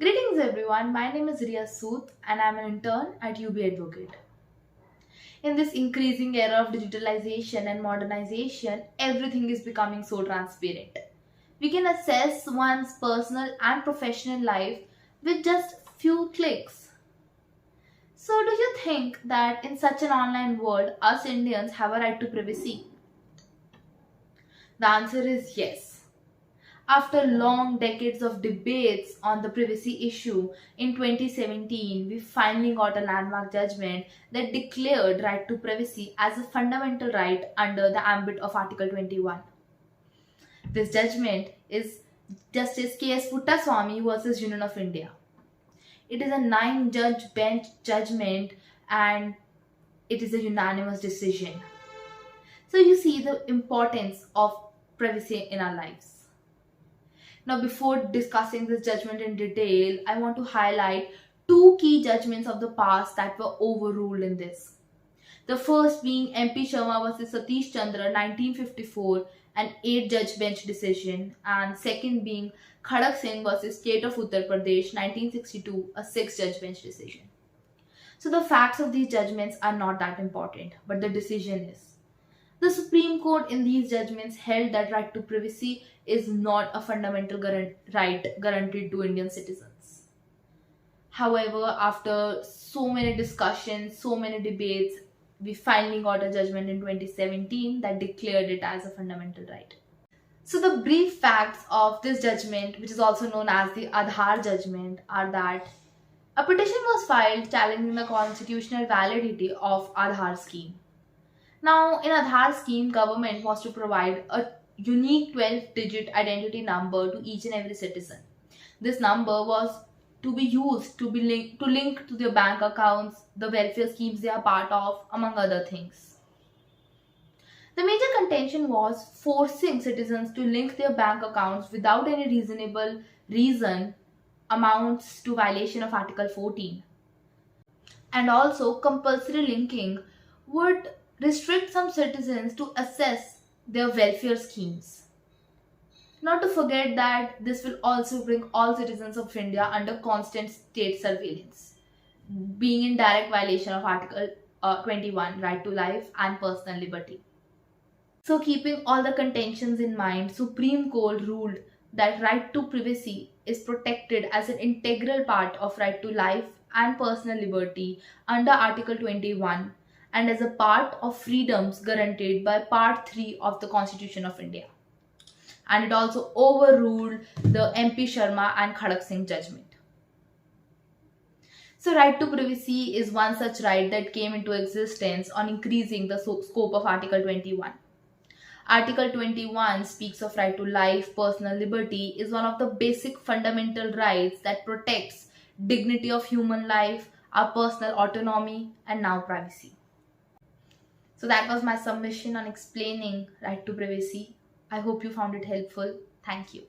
Greetings everyone, my name is Riya Sood and I am an intern at ubAdvocate. In this increasing era of digitalization and modernization, everything is becoming so transparent. We can assess one's personal and professional life with just few clicks. So do you think that in such an online world, us Indians have a right to privacy? The answer is yes. After long decades of debates on the privacy issue, in 2017, we finally got a landmark judgment that declared right to privacy as a fundamental right under the ambit of Article 21. This judgment is Justice K.S. Puttaswamy versus Union of India. It is a 9-judge bench judgment and it is a unanimous decision. So you see the importance of privacy in our lives. Now, before discussing this judgment in detail, I want to highlight two key judgments of the past that were overruled in this. The first being MP Sharma versus Satish Chandra 1954, an 8-judge bench decision, and second being Khadak Singh versus State of Uttar Pradesh 1962, a 6-judge bench decision. So the facts of these judgments are not that important, but the decision is. The Supreme Court in these judgments held that right to privacy is not a fundamental right guaranteed to Indian citizens. However, after so many discussions, so many debates, we finally got a judgment in 2017 that declared it as a fundamental right. So the brief facts of this judgment, which is also known as the Aadhaar judgment, are that a petition was filed challenging the constitutional validity of Aadhaar scheme. Now, in Aadhaar scheme, government was to provide a unique 12-digit identity number to each and every citizen. This number was to be used to link to their bank accounts, the welfare schemes they are part of, among other things. The major contention was forcing citizens to link their bank accounts without any reasonable reason amounts to violation of Article 14. And also, compulsory linking would restrict some citizens to access their welfare schemes. Not to forget that this will also bring all citizens of India under constant state surveillance, being in direct violation of Article 21, right to life and personal liberty. So keeping all the contentions in mind, Supreme Court ruled that right to privacy is protected as an integral part of right to life and personal liberty under Article 21 and as a part of freedoms guaranteed by Part 3 of the Constitution of India. And it also overruled the MP Sharma and Khadak Singh judgment. So right to privacy is one such right that came into existence on increasing the scope of Article 21. Article 21 speaks of right to life, personal liberty, is one of the basic fundamental rights that protects dignity of human life, our personal autonomy, and now privacy. So that was my submission on explaining right to privacy. I hope you found it helpful. Thank you.